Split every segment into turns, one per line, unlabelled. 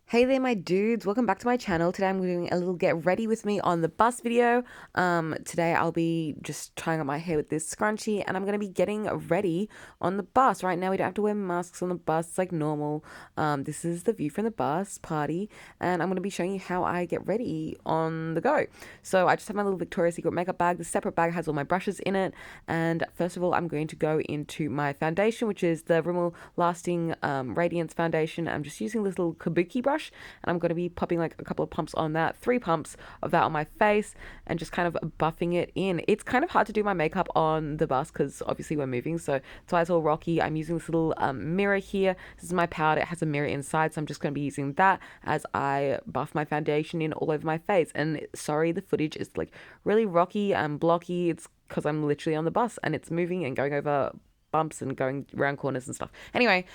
Hey there, my dudes. Welcome back to my channel. Today I'm doing a little get ready with me on the bus video. Today I'll be just trying out my hair with this scrunchie and I'm going to be getting ready on the bus. Right now we don't have to wear masks on the bus. It's like normal. This is the view from the bus party and I'm going to be showing you how I get ready on the go. So I just have my little Victoria's Secret makeup bag. The separate bag has all my brushes in it. And first of all, I'm going to go into my foundation, which is the Rimmel Lasting Radiance Foundation. I'm just using this little kabuki brush and I'm going to be popping like a couple of pumps on that, 3 pumps of that on my face and just kind of buffing it in. It's kind of hard to do my makeup on the bus because obviously we're moving, so that's why it's all rocky. I'm using this little mirror here. This is my powder. It has a mirror inside, so I'm just going to be using that as I buff my foundation in all over my face. And sorry, the footage is like really rocky and blocky. It's because I'm literally on the bus and it's moving and going over bumps and going around corners and stuff. Anyway,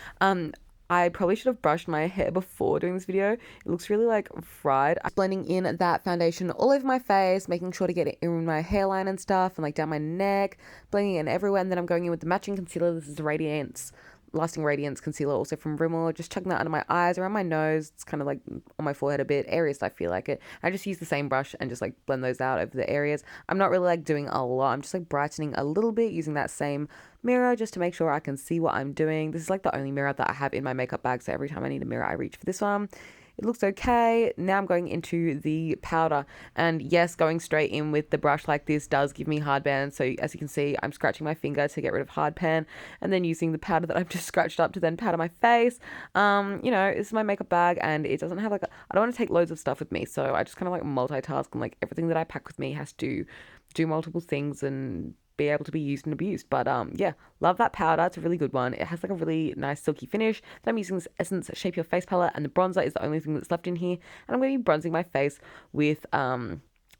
I probably should have brushed my hair before doing this video. It looks really like fried. I'm blending in that foundation all over my face, making sure to get it in my hairline and stuff and like down my neck, blending it in everywhere. And then I'm going in with the matching concealer. This is the Radiance Lasting Radiance concealer, also from Rimmel. Just chucking that under my eyes, around my nose. It's kind of like on my forehead a bit, areas that I feel like it. I just use the same brush and just like blend those out over the areas. I'm not really like doing a lot. I'm just like brightening a little bit using that same mirror just to make sure I can see what I'm doing. This is like the only mirror that I have in my makeup bag, so every time I need a mirror, I reach for this one. It looks okay. Now I'm going into the powder. And yes, going straight in with the brush like this does give me heartburn. So as you can see, I'm scratching my finger to get rid of heartburn and then using the powder that I've just scratched up to then powder my face. This is my makeup bag and it doesn't have like I don't want to take loads of stuff with me. So I just kind of like multitask and like everything that I pack with me has to do multiple things and be able to be used and abused. But yeah, love that powder. It's a really good one. It has like a really nice silky finish. Then I'm using this Essence Shape Your Face palette, and the bronzer is the only thing that's left in here. And I'm going to be bronzing my face with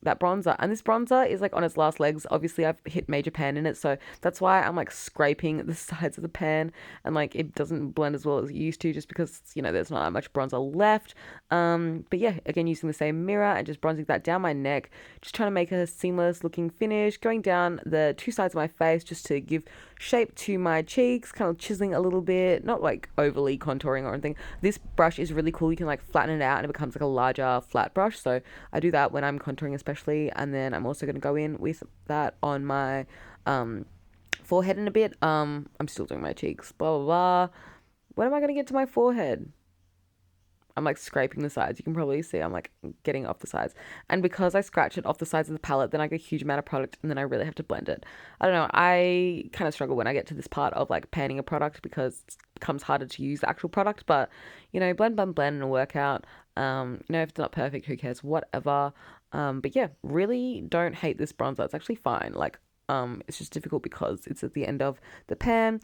that bronzer. And this bronzer is like on its last legs. Obviously I've hit major pan in it, so that's why I'm like scraping the sides of the pan and like it doesn't blend as well as it used to, just because there's not that much bronzer left. But yeah, again, using the same mirror and just bronzing that down my neck, just trying to make a seamless looking finish, going down the two sides of my face just to give shape to my cheeks, kind of chiseling a little bit, not like overly contouring or anything. This brush is really cool. You can like flatten it out and it becomes like a larger flat brush, so I do that when I'm contouring especially. And then I'm also going to go in with that on my forehead in a bit. I'm still doing my cheeks, blah blah blah. When am I going to get to my forehead? I'm like scraping the sides. You can probably see I'm like getting off the sides. And because I scratch it off the sides of the palette, then I get a huge amount of product and then I really have to blend it. I don't know. I kind of struggle when I get to this part of like panning a product because it becomes harder to use the actual product. But, blend, blend, blend and work out. If it's not perfect, who cares? Whatever. But yeah, really don't hate this bronzer. It's actually fine. Like, it's just difficult because it's at the end of the pan.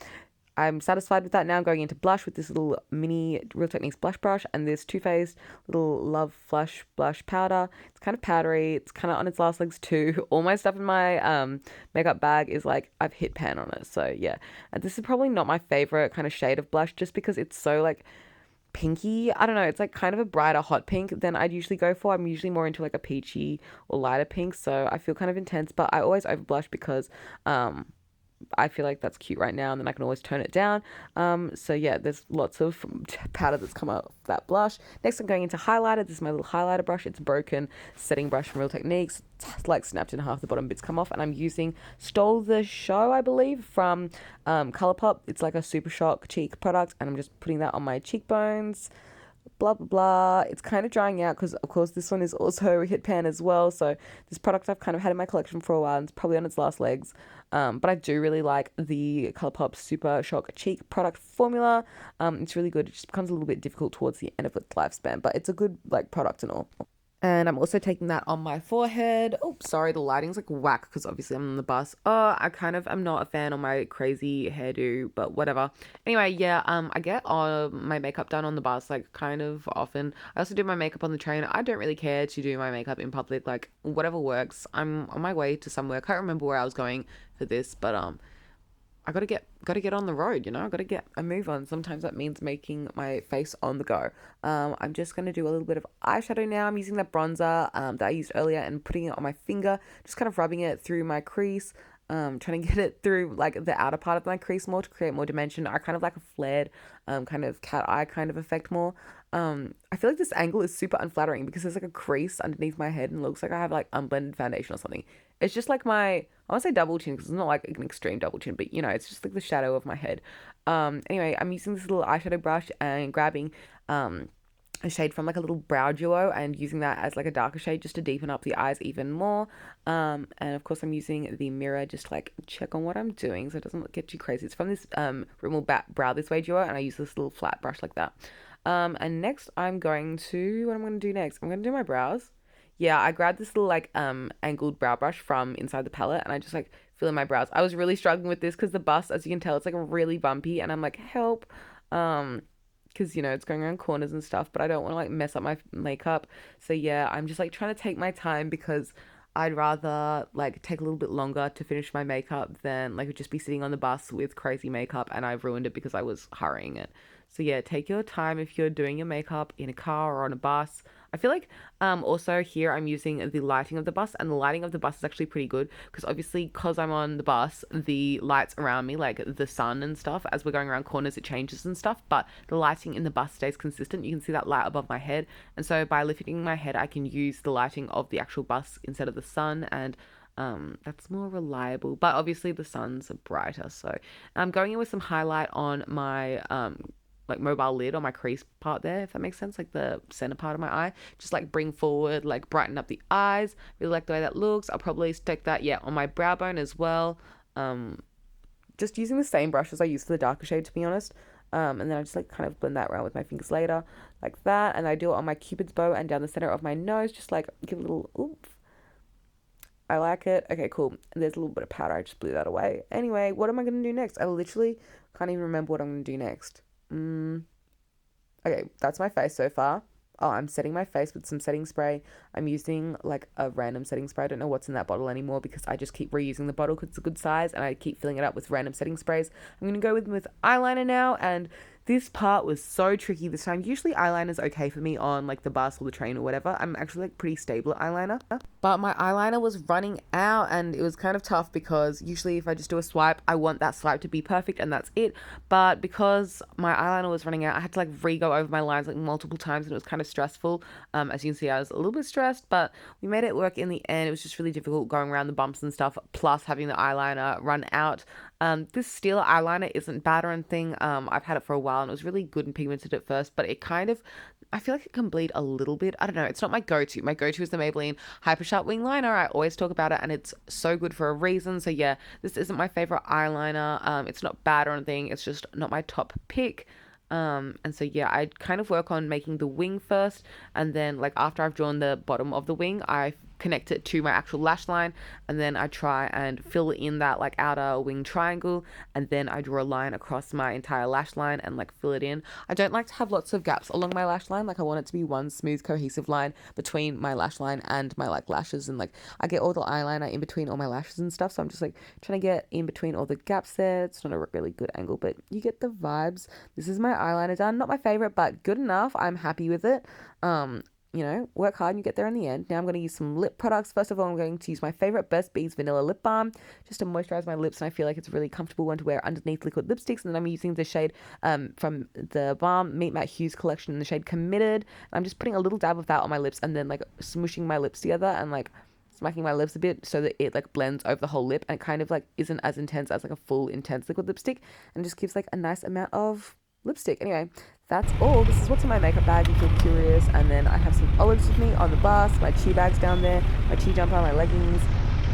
I'm satisfied with that. Now I'm going into blush with this little mini Real Techniques blush brush and this Too Faced little Love Flush blush powder. It's kind of powdery. It's kind of on its last legs too. All my stuff in my makeup bag is like I've hit pan on it. So yeah, and this is probably not my favorite kind of shade of blush just because it's so like pinky. I don't know. It's like kind of a brighter hot pink than I'd usually go for. I'm usually more into like a peachy or lighter pink. So I feel kind of intense, but I always over blush because I feel like that's cute right now, and then I can always tone it down. So yeah, there's lots of powder that's come out of that blush. Next, I'm going into highlighter. This is my little highlighter brush. It's a broken setting brush from Real Techniques. It's like snapped in half. The bottom bits come off, and I'm using Stole the Show, I believe, from ColourPop. It's like a Super Shock cheek product, and I'm just putting that on my cheekbones, blah blah blah. It's kind of drying out because of course this one is also hit pan as well, so this product I've kind of had in my collection for a while and it's probably on its last legs. But I do really like the ColourPop Super Shock cheek product formula. It's really good. It just becomes a little bit difficult towards the end of its lifespan, but it's a good like product and all. And I'm also taking that on my forehead. Oh, sorry, the lighting's like whack because obviously I'm on the bus. Oh, I kind of am not a fan of my crazy hairdo, but whatever. Anyway, yeah, I get all my makeup done on the bus like kind of often. I also do my makeup on the train. I don't really care to do my makeup in public, like whatever works. I'm on my way to somewhere. I can't remember where I was going for this, but I gotta get on the road, I gotta get a move on. Sometimes that means making my face on the go. I'm just gonna do a little bit of eyeshadow now. I'm using that bronzer that I used earlier and putting it on my finger, just kind of rubbing it through my crease. trying to get it through like the outer part of my crease more to create more dimension. I kind of like a flared, kind of cat eye kind of effect more. I feel like this angle is super unflattering because there's like a crease underneath my head and it looks like I have like unblended foundation or something. It's just like I want to say double chin because it's not like an extreme double chin, but you know, it's just like the shadow of my head. Anyway, I'm using this little eyeshadow brush and grabbing, a shade from like a little brow duo and using that as like a darker shade just to deepen up the eyes even more. And of course I'm using the mirror just to like check on what I'm doing so it doesn't get too crazy. It's from this Rimmel Brow This Way duo and I use this little flat brush like that. And next what I'm going to do next? I'm going to do my brows. Yeah, I grabbed this little like angled brow brush from inside the palette and I just like fill in my brows. I was really struggling with this because the bust, as you can tell, it's like really bumpy and I'm like, help. Because you know it's going around corners and stuff, but I don't want to like mess up my makeup. So yeah, I'm just like trying to take my time because I'd rather like take a little bit longer to finish my makeup than like just be sitting on the bus with crazy makeup and I've ruined it because I was hurrying it. So yeah, take your time if you're doing your makeup in a car or on a bus. I feel like also here I'm using the lighting of the bus and the lighting of the bus is actually pretty good because obviously because I'm on the bus, the lights around me, like the sun and stuff, as we're going around corners, it changes and stuff, but the lighting in the bus stays consistent. You can see that light above my head. And so by lifting my head, I can use the lighting of the actual bus instead of the sun and that's more reliable, but obviously the sun's brighter. So I'm going in with some highlight on my like mobile lid on my crease part there, if that makes sense, like the center part of my eye, just like bring forward, like brighten up the eyes. Really like the way that looks. I'll probably stick that, yeah, on my brow bone as well. Just using the same brush as I used for the darker shade, to be honest. And then I just like kind of blend that around with my fingers later, like that. And I do it on my cupid's bow and down the center of my nose, just like give a little oomph. I like it. Okay, cool. And there's a little bit of powder. I just blew that away. Anyway, what am I going to do next? I literally can't even remember what I'm going to do next. Okay, that's my face so far. Oh, I'm setting my face with some setting spray. I'm using like a random setting spray. I don't know what's in that bottle anymore because I just keep reusing the bottle because it's a good size and I keep filling it up with random setting sprays. I'm going to go with eyeliner now, and this part was so tricky this time. Usually eyeliner's okay for me on like the bus or the train or whatever. I'm actually like pretty stable at eyeliner. But my eyeliner was running out and it was kind of tough because usually if I just do a swipe, I want that swipe to be perfect and that's it. But because my eyeliner was running out, I had to like re-go over my lines like multiple times and it was kind of stressful. As you can see, I was a little bit stressed, but we made it work in the end. It was just really difficult going around the bumps and stuff, plus having the eyeliner run out. This steel eyeliner isn't bad or anything. I've had it for a while and it was really good and pigmented at first, but it kind of, I feel like it can bleed a little bit. I don't know. It's not my go-to. My go-to is the Maybelline Hyper Sharp Wing Liner. I always talk about it and it's so good for a reason. So yeah, this isn't my favorite eyeliner. It's not bad or anything. It's just not my top pick. And so yeah, I kind of work on making the wing first, and then like after I've drawn the bottom of the wing, I connect it to my actual lash line, and then I try and fill in that like outer wing triangle, and then I draw a line across my entire lash line and like fill it in. I don't like to have lots of gaps along my lash line. Like I want it to be one smooth cohesive line between my lash line and my like lashes, and like I get all the eyeliner in between all my lashes and stuff, so I'm just like trying to get in between all the gaps there. It's not a really good angle, but you get the vibes. This is my eyeliner done. Not my favorite, but good enough. I'm happy with it. You know, work hard and you get there in the end. Now I'm going to use some lip products. First of all, I'm going to use my favorite Burt's Bees Vanilla Lip Balm just to moisturize my lips, and I feel like it's a really comfortable one to wear underneath liquid lipsticks. And then I'm using the shade from the Balm Meet Matte Hues collection in the shade Committed. And I'm just putting a little dab of that on my lips and then like smooshing my lips together and like smacking my lips a bit so that it like blends over the whole lip and kind of like isn't as intense as like a full intense liquid lipstick, and just gives like a nice amount of lipstick. Anyway, that's all. This is what's in my makeup bag if you're curious. And then I have some olives with me on the bus, my chi bags down there, my chi jumper, my leggings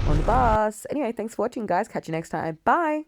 on the bus. Anyway, thanks for watching, guys. Catch you next time. Bye.